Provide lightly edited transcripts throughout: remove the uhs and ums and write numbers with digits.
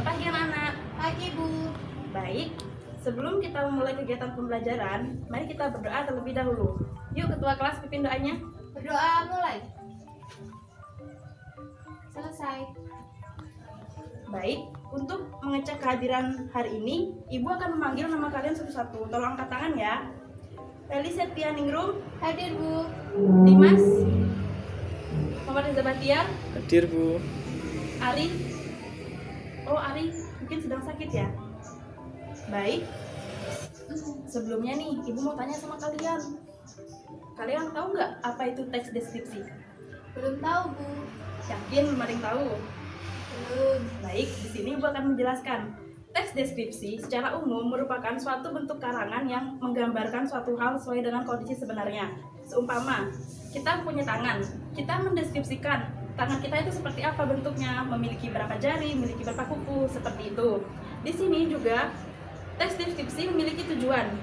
Selamat pagi anak-anak. Pagi, Bu. Baik, sebelum kita memulai kegiatan pembelajaran, mari kita berdoa terlebih dahulu. Yuk ketua kelas pimpin doanya. Berdoa mulai. Selesai. Baik, untuk mengecek kehadiran hari ini, Ibu akan memanggil nama kalian satu-satu. Tolong angkat tangan ya. Feli Septianingrum, Hadir, Bu. Dimas, Muhammad Reza Bahtiar, Hadir, Bu. Ari. Oh, Ari mungkin sedang sakit ya. Baik, sebelumnya nih, Ibu mau tanya sama kalian. Kalian tahu nggak apa itu teks deskripsi? Belum tahu, Bu. Yakin ada yang tahu? Belum. Baik, di sini Ibu akan menjelaskan. Teks deskripsi secara umum merupakan suatu bentuk karangan yang menggambarkan suatu hal sesuai dengan kondisi sebenarnya. Seumpama, kita punya tangan, kita mendeskripsikan tangan kita itu seperti apa bentuknya, memiliki berapa jari, memiliki berapa kuku, seperti itu. Di sini juga teks deskripsi memiliki tujuan.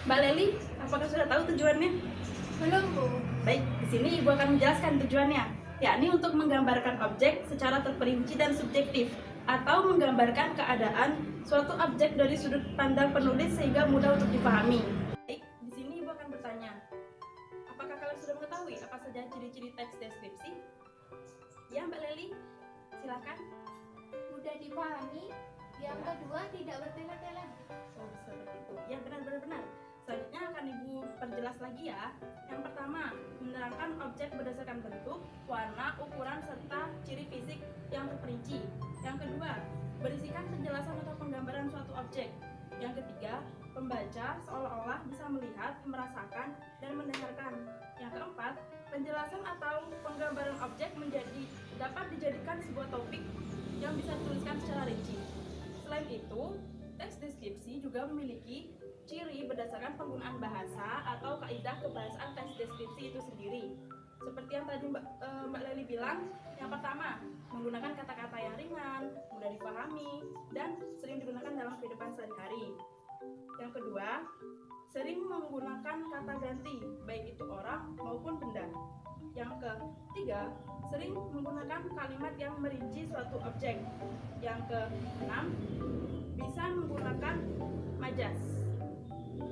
Mbak Leli, apakah sudah tahu tujuannya? Belum, Bu. Baik, di sini Ibu akan menjelaskan tujuannya, yakni untuk menggambarkan objek secara terperinci dan subjektif, atau menggambarkan keadaan suatu objek dari sudut pandang penulis sehingga mudah untuk dipahami. Baik, di sini Ibu akan bertanya, apakah kalian sudah mengetahui apa saja ciri-ciri teks deskripsi? Ya, Mbak Leli, silakan. Mudah dipahami. Yang kedua, tidak bertele-tele. Oh, seperti itu. Ya, benar. Selanjutnya akan Ibu perjelas lagi ya. Yang pertama, menerangkan objek berdasarkan bentuk, warna, ukuran, serta ciri fisik yang terperinci. Yang kedua, berisikan penjelasan atau penggambaran suatu objek. Yang ketiga, pembaca seolah-olah bisa melihat, merasakan, dan mendengarkan. Yang keempat, penjelasan atau penggambaran objek dapat dijadikan sebuah topik yang bisa dituliskan secara rinci. Selain itu, teks deskripsi juga memiliki ciri berdasarkan penggunaan bahasa atau kaidah kebahasaan teks deskripsi itu sendiri. Seperti yang tadi Mbak Leli bilang, yang pertama, menggunakan kata-kata yang ringan, mudah dipahami, dan sering digunakan dalam kehidupan sehari-hari. Yang kedua, sering menggunakan kata ganti, baik itu orang maupun benda. Yang ketiga, sering menggunakan kalimat yang merinci suatu objek. Yang keenam, bisa menggunakan majas.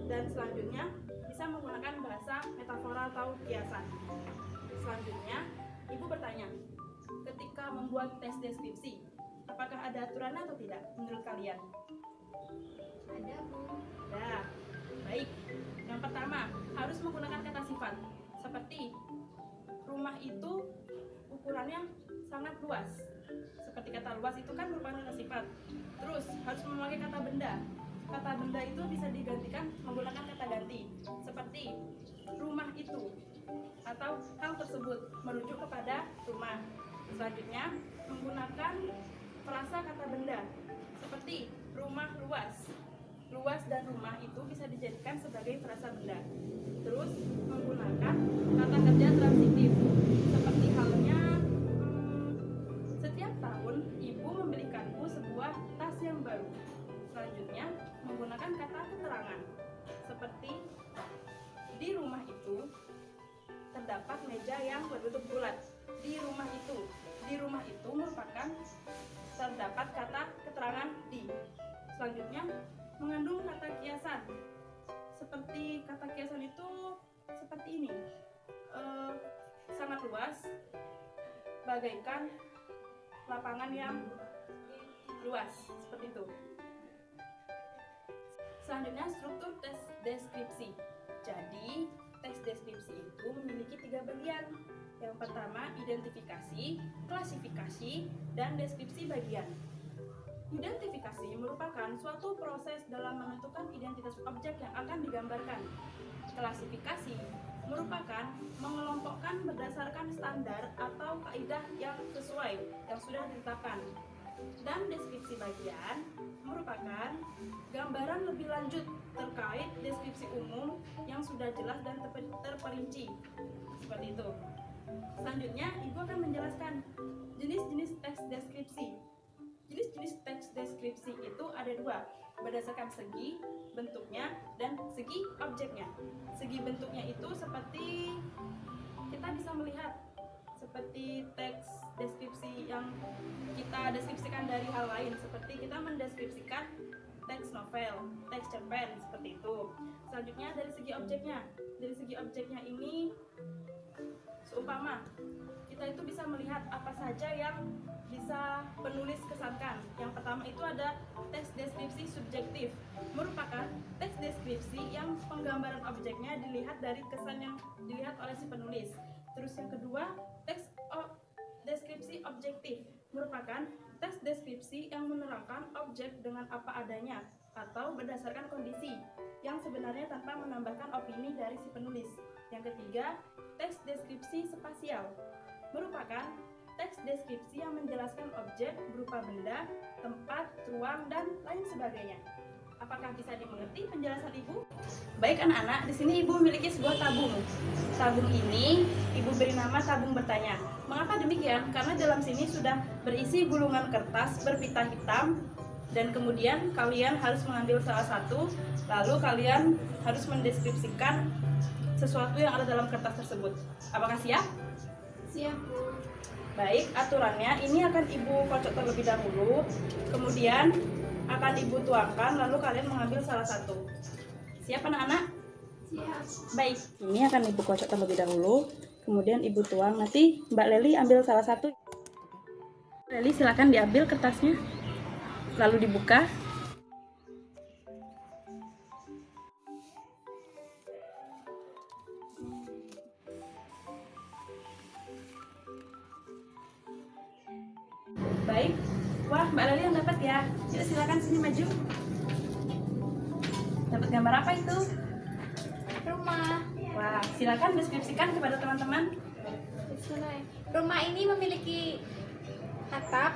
Dan selanjutnya, bisa menggunakan bahasa metafora atau kiasan. Selanjutnya, Ibu bertanya, ketika membuat teks deskripsi, apakah ada aturannya atau tidak menurut kalian? Ada, Bu. Ada. Baik. Yang pertama, harus menggunakan kata sifat. Seperti rumah itu ukurannya sangat luas. Seperti kata luas itu kan merupakan kata sifat. Terus harus memakai kata benda. Kata benda itu bisa digantikan menggunakan kata ganti. Seperti rumah itu atau hal tersebut merujuk kepada rumah. Selanjutnya, menggunakan frasa kata benda. Seperti rumah luas. Luas dan rumah itu bisa dijadikan sebagai frasa benda. Terus menggunakan kata kerja transitif. Seperti halnya setiap tahun ibu membelikanku sebuah tas yang baru. Selanjutnya menggunakan kata keterangan. Seperti di rumah itu terdapat meja yang berbentuk bulat. Di rumah itu merupakan terdapat kata keterangan di. Selanjutnya mengandung kata kiasan. Seperti kata kiasan itu seperti ini, sangat luas, bagaikan lapangan yang luas, seperti itu. Selanjutnya struktur teks deskripsi. Jadi teks deskripsi itu memiliki 3 bagian. Yang pertama, identifikasi, klasifikasi, dan deskripsi bagian. Identifikasi merupakan suatu proses dalam menentukan identitas objek yang akan digambarkan. Klasifikasi merupakan mengelompokkan berdasarkan standar atau kaidah yang sesuai yang sudah ditetapkan. Dan deskripsi bagian merupakan gambaran lebih lanjut terkait deskripsi umum yang sudah jelas dan terperinci. Seperti itu. Selanjutnya, Ibu akan menjelaskan jenis-jenis teks deskripsi. Jenis-jenis teks deskripsi itu ada 2, berdasarkan segi bentuknya dan segi objeknya. Segi bentuknya itu seperti kita bisa melihat seperti teks deskripsi yang kita deskripsikan dari hal lain, seperti kita mendeskripsikan teks novel, teks cerpen, seperti itu. Selanjutnya dari segi objeknya. Dari segi objeknya ini, seumpama kita itu bisa melihat apa saja yang bisa penulis kesankan. Yang pertama itu ada teks deskripsi subjektif, merupakan teks deskripsi yang penggambaran objeknya dilihat dari kesan yang dilihat oleh si penulis. Terus yang kedua, teks deskripsi objektif, merupakan teks deskripsi yang menerangkan objek dengan apa adanya atau berdasarkan kondisi yang sebenarnya tanpa menambahkan opini dari si penulis. Yang ketiga, teks deskripsi spasial, merupakan teks deskripsi yang menjelaskan objek berupa benda, tempat, ruang, dan lain sebagainya. Apakah bisa dimengerti penjelasan Ibu? Baik anak-anak, di sini Ibu memiliki sebuah tabung. Tabung ini Ibu beri nama tabung bertanya. Mengapa demikian? Karena dalam sini sudah berisi gulungan kertas berpita hitam, dan kemudian kalian harus mengambil salah satu, lalu kalian harus mendeskripsikan sesuatu yang ada dalam kertas tersebut. Apakah siap? Siap, Bu. Baik, aturannya ini akan Ibu kocok terlebih dahulu, kemudian akan Ibu tuangkan, lalu kalian mengambil salah satu. Siap anak-anak? Siap. Baik, ini akan Ibu kocok terlebih dahulu, kemudian Ibu tuang. Nanti Mbak Leli ambil salah satu. Leli silakan diambil kertasnya, lalu dibuka. Baik, wah Mbak Leli yang dapat ya. Yuk silakan sini maju. Dapat gambar apa itu? Rumah. Wah, silakan deskripsikan kepada teman-teman. Bismillah. Rumah ini memiliki atap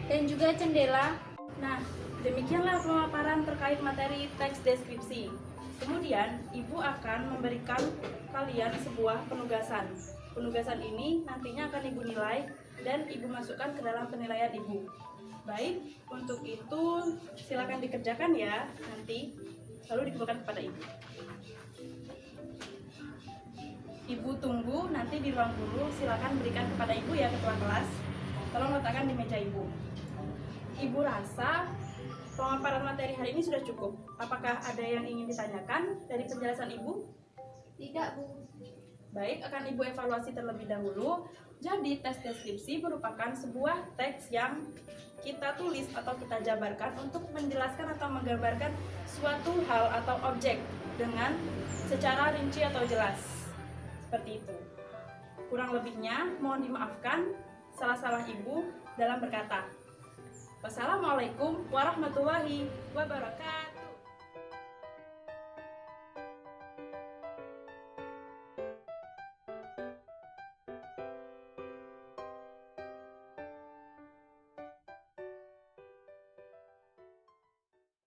dan juga jendela. Nah, demikianlah pemaparan terkait materi teks deskripsi. Kemudian, Ibu akan memberikan kalian sebuah penugasan. Penugasan ini nantinya akan Ibu nilai dan Ibu masukkan ke dalam penilaian Ibu. Baik, untuk itu silakan dikerjakan ya nanti, lalu dikembalikan kepada Ibu. Ibu tunggu nanti di ruang guru, silakan berikan kepada Ibu ya ketua kelas. Tolong letakkan di meja Ibu. Ibu rasa pemaparan materi hari ini sudah cukup. Apakah ada yang ingin ditanyakan dari penjelasan Ibu? Tidak, Bu. Baik, akan Ibu evaluasi terlebih dahulu. Jadi, tes deskripsi merupakan sebuah teks yang kita tulis atau kita jabarkan untuk menjelaskan atau menggambarkan suatu hal atau objek dengan secara rinci atau jelas. Seperti itu. Kurang lebihnya, mohon dimaafkan salah-salah Ibu dalam berkata. Wassalamualaikum warahmatullahi wabarakatuh.